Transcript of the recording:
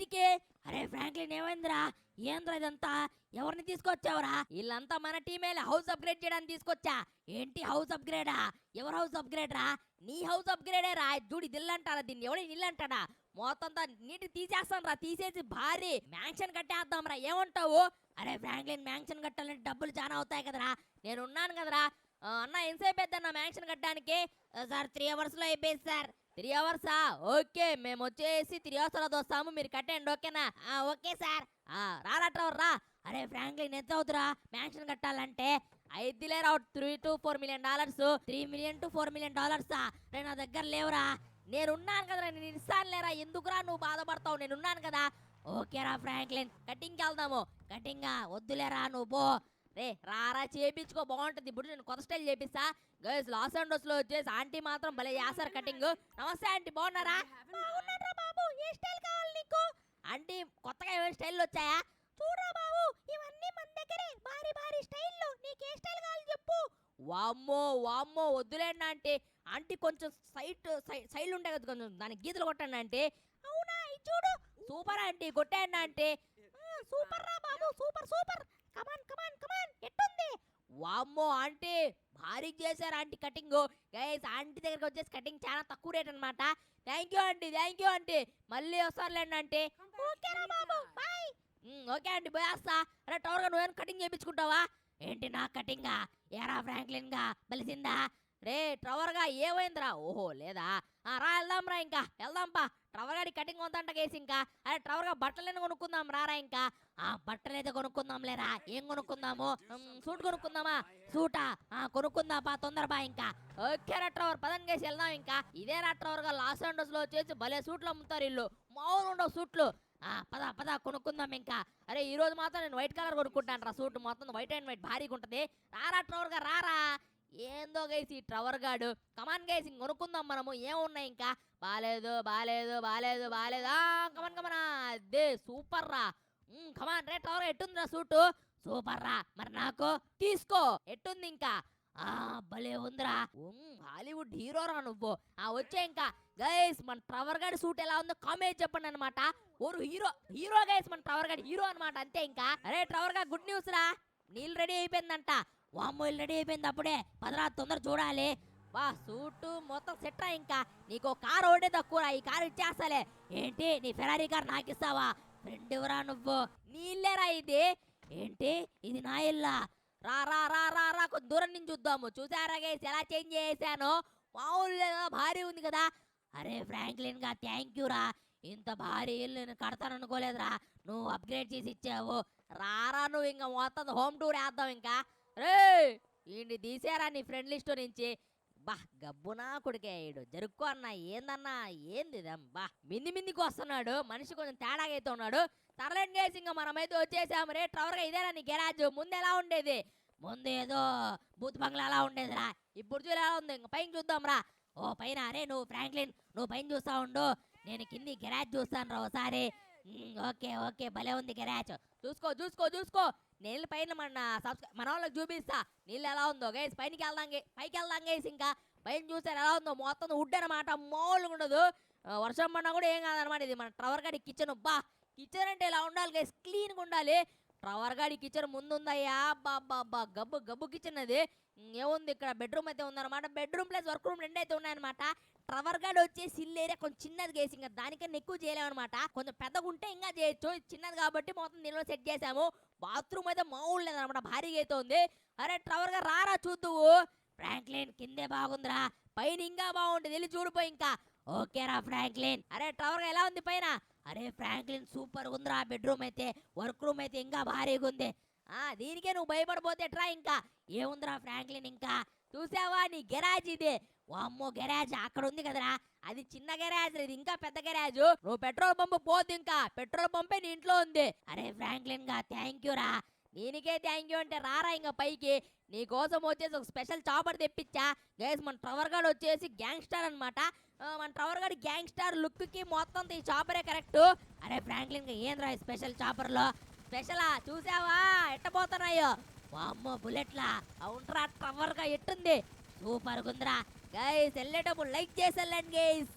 బయటికి. అరే ఫ్రాంక్లిన్ ఏమైందిరా? ఏంద్రా ఇదంతా? ఎవరిని తీసుకొచ్చావురా? వీళ్ళంతా మన టీమేలే, హౌస్ అప్గ్రేడ్ చేయడానికి తీసుకొచ్చా. ఏంటి హౌస్ అప్గ్రేడా? ఎవరు హౌస్ అప్గ్రేడ్ రా? నీ హౌస్ అప్గ్రేడే రా. చూడు ఇది ఇల్లు అంటారా దీన్ని? ఎవడో ఇల్లు అంటాడా? మొత్తంతా నీటి తీసేస్తాను రా. తీసేసి భారీ మ్యాన్షన్ కట్టేద్దాం రా. ఏమంటావు? అరే ఫ్రాంక్లిన్ మ్యాన్షన్ కట్టాలంటే డబ్బులు చాలా అవుతాయి కదరా. నేను ఉన్నాను కదరా. అన్న ఎంతసేపు అయిద్దన్న మ్యాన్షన్ కట్టడానికి? సార్ 3 అవర్స్లో అయిపోయింది సార్. 3 అవర్సా? ఓకే, మేము వచ్చేసి 3 అవర్స్ తర్వాత వస్తాము, మీరు కట్టండి ఓకేనా? Okay sir. రారా ట్రవర్ రా. అరే ఫ్రాంక్లిన్ ఎంత అవుతురా మ్యాన్షన్ కట్టాలంటే? అయిద్దిలే రా, $3 to $4 million. $3 to $4 million. నా దగ్గర లేవురా. నేనున్నాను కదరా, నేను ఇస్తాను లేరా. ఎందుకురా నువ్వు బాధపడతావు? నేనున్నాను కదా. ఓకేరా ఫ్రాంక్లిన్, కటింగ్కి వెళ్దాము. కటింగ్ వద్దులేరా నువ్వు పో. రే రారా, చేపించుకో, బాగుంటుంది. ఇప్పుడు నేను కొత్త స్టైల్ చేపిస్తా. గైస్ లాస్ ఏంజల్స్ లో వచ్చేసి ఆంటీ మాత్రం భలే చేస్తారు కటింగ్. నమస్తే ఆంటీ, బాగున్నారా? బాగున్నారా బాబు. ఏ స్టైల్ కావాలి నీకు? ఆంటీ కొత్తగా ఏమైనా స్టైల్ వచ్చాయా? చూడరా బాబు, ఇవన్నీ మన దగ్గరే భారీ భారీ స్టైల్లో. నీకు ఏ స్టైల్ కావాలి చెప్పు. వామ్మో వామ్మో, వద్దులేండి ఆంటీ. ఆంటీ కొంచెం సైడ్ ఉండే కదా, కొంచెం దానికి గీతలు కొట్టండి ఆంటీ. అవునా, ఇది చూడు. సూపర్ ఆంటీ, కొట్టేయండి ఆంటీ. సూపర్ రా బాబు, సూపర్ సూపర్. కమాన్ కమాన్ కమాన్, ఎట్టుంది? వామ్మో ఆంటీ, భారీ చేశారు ఆంటీ కటింగ్. గైస్ ఆంటీ దగ్గరికి వచ్చేసి కటింగ్ చాలా తక్కువ రేట్ అనమాట. Thank you aunty, thank you aunty. మళ్ళీ వస్తారులేండి ఆంటీ. ఓకేరా బాబు, బాయ్. ఓకే ఆంటీ, పోయేస్తా. అరే టవర్గా నువ్వేం కటింగ్ చేయించుకుంటావా? ఏంటి నా కటింగా? ఏరా ఫ్రాంక్లిన్ గా బలిసిందా? రే ట్రవర్గా ఏమైందిరా? ఓహో లేదా? రా వెళ్దాం రా, ఇంకా వెళ్దాం పా. ట్రవర్ గాడి కటింగ్ ఉందంట కేసు. ఇంకా అరే ట్రవర్గా బట్టలేని కొనుక్కుందాం రారా. ఇంకా బట్టలు అయితే కొనుక్కుందాం లేరా. ఏం కొనుక్కుందాము? సూట్ కొనుక్కుందామా? సూటా? కొనుక్కుందా పా, తొందర బా. ఇంకా ఓకే రా ట్రవర్, పదని కేసి వెళ్దాం. ఇంకా ఇదే రా ట్రవర్గా లాస్ ఏంజల్స్ లో వచ్చేసి భలే సూట్లు అమ్ముతారు ఇల్లు. మామూలు ఉండవు సూట్లు. పద పద కొనుక్కుందాం ఇంకా. అరే ఈ రోజు మాత్రం నేను వైట్ కలర్ కొనుక్కుంటాను రా. సూట్ మొత్తం వైట్ అండ్ వైట్ భారీగా ఉంటుంది. రారా ట్రవర్గా రారా. ఏందో గైస్ ఈ ట్రవర్ గాడు. కమాన్ గైస్, ఇంక కొనుక్కుందాం మనము. ఏమున్నాయి ఇంకా? బాలేదు బాలేదు బాలేదు బాలేదు. కమాన్ కమనా, అదే సూపర్ రా. కమాన్ రే ట్రవర్, ఎట్టుందిరా సూటు? సూపర్ రా. మరి నాకు తీసుకో. ఎట్టుంది ఇంకా? భలే ఉందిరా. హాలీవుడ్ హీరో రా నువ్వు. వచ్చే ఇంకా. గైస్ మన ట్రవర్ గాడి సూట్ ఎలా ఉందో కామెంట్ చెప్పండి అనమాట. ఓరు హీరో హీరో గైస్, మన ట్రవర్ గాడి హీరో అనమాట. అంతే ఇంకా. అరే ట్రవర్ గా గుడ్ న్యూస్ రా, నీళ్ళు రెడీ అయిపోయిందంట. వామ్మో, రెడీ అయిపోయింది అప్పుడే. పదరా తొందర చూడాలి. వా సూటు మొత్తం సెట్రా. ఇంకా నీకు కారు ఒకటే తక్కువ, ఈ కారు ఇచ్చేస్తాలే. ఏంటి నీ ఫెరారీ కారు నాకు ఇస్తావా? ఫ్రెండ్ ఎవరా నువ్వు? నీ ఇల్లేరా ఇది? ఏంటి ఇది నా ఇల్లా? రా రా రా రా రా, కొంచెం దూరం నుంచి చూద్దాము. చూసారా గైస్ ఎలా చేంజ్ చేశాను? మామూలు భారీ ఉంది కదా. అరే ఫ్రాంక్లిన్ గా థ్యాంక్ యూ రా. ఇంత భారీ ఇల్లు నేను కడతాను అనుకోలేదురా. నువ్వు అప్గ్రేడ్ చేసి ఇచ్చావు. రారా నువ్వు, ఇంకా మొత్తం హోమ్ టూర్ వేద్దాం ఇంకా. రే ఈయన్ని తీసారా నీ ఫ్రెండ్ లిస్ట్ నుంచి? బా గబ్బునా కొడుకేయుడు. జరుక్కో అన్న. ఏందన్నా ఏంది బా మిందికి వస్తున్నాడు మనిషి, కొంచెం తేడాగా అయితే ఉన్నాడు. తరలేండి గైస్, ఇంకా మనమైతే వచ్చేసాము. రే ట్రవర్గా ఇదేనా నీ గెరాజ్? ముందు ఎలా ఉండేది? ముందు ఏదో బూత్ బంగ్లా అలా ఉండేదిరా. ఇప్పుడు చూడు ఎలా ఉంది. ఇంక పైన చూద్దాం రా. ఓ పైన. అరే నువ్వు ఫ్రాంక్లిన్, నువ్వు పైన చూస్తా ఉండు, నేను కింది గెరాజ్ చూస్తాను రా ఒకసారి. ఓకే ఓకే, భలే ఉంది గెరాజ్. చూసుకో చూసుకో చూసుకో. నీళ్ళు పైన మన వాళ్ళకి చూపిస్తా నీళ్ళు ఎలా ఉందో. గైస్ పైకి వెళ్దాం గైస్. ఇంకా పైన చూసారు ఎలా ఉందో. మొత్తం వుడ్ అనమాట, మామూలుగా ఉండదు. వర్షం పడినా కూడా ఏం కాదనమాట. ఇది మన ట్రవర్ గాడి కిచెన్. బా కిచెన్ అంటే ఇలా ఉండాలి గైస్, క్లీన్గా ఉండాలి. ట్రవర్ గాడి కిచెన్ ముందుందయ్యా. బాబా గబ్బు గబ్బు కిచెన్ అది. ఏముంది ఇక్కడ? బెడ్రూమ్ అయితే ఉందన్నమాట. బెడ్రూమ్ ప్లస్ వర్క్ రూమ్ రెండు అయితే ఉన్నాయన్నమాట. ట్రవర్ గార్డ్ వచ్చేసి ఇల్లు ఏరియా కొంచెం చిన్నది గేసి, ఇంకా దానికన్నా ఎక్కువ చేయలేము అనమాట. కొంచెం పెద్దగా ఉంటే ఇంకా చేయొచ్చు. చిన్నది కాబట్టి మొత్తం దీనిలో సెట్ చేసాము. బాత్రూమ్ అయితే మామూలు లేదనమాట, భారీగా అయితే ఉంది. అరే ట్రవర్ గా రారా చూద్దువు. ఫ్రాంక్లిన్ కిందే బాగుందిరా, పైన ఇంకా బాగుంటుంది, వెళ్ళి చూడిపోయి ఇంకా. ఓకేరా ఫ్రాంక్లిన్. అరే ట్రవర్ గా ఎలా ఉంది పైన? అరే ఫ్రాంక్లిన్ సూపర్ ఉందిరా. బెడ్రూమ్ అయితే వర్క్ రూమ్ అయితే ఇంకా భారీగా ఉంది. దీనికే నువ్వు భయపడిపోతే ట్రా. ఇంకా ఏముందిరా ఫ్రాంక్లిన్? ఇంకా చూసావా నీ గెరాజ్ ఇది? వామ్మో గెరాజ్ అక్కడ ఉంది కదరా, అది చిన్న గెరాజ్, ఇది ఇంకా పెద్ద గెరాజ్. నువ్వు పెట్రోల్ పంపు పోద్దు, ఇంకా పెట్రోల్ పంపే నీ ఇంట్లో ఉంది. అరే ఫ్రాంక్లిన్ గా థ్యాంక్ యూ రా. దీనికే థ్యాంక్ యూ అంటే రారా ఇంకా పైకి. నీ కోసం వచ్చేసి ఒక స్పెషల్ చాపర్ తెప్పించా. గైస్ మన ట్రవర్ గార్డ్ వచ్చేసి గ్యాంగ్స్టర్ అనమాట. మన ట్రవర్ గార్డ్ గ్యాంగ్స్టర్ లుక్ కి మొత్తం ఈ చాపరే కరెక్ట్. అరే ఫ్రాంక్లిన్ గా ఏంద్రా స్పెషల్ చాపర్ లో? స్పెషలా చూసావా ఎట్టబోతున్నాయో? వామ్మో బుల్లెట్లా. అవునరా ట్రవర్ గా ఎట్టుంది? సూపర్ గుందిరా. గైస్ వెళ్ళేటప్పుడు లైక్ చేసి వెళ్ళండి గైస్.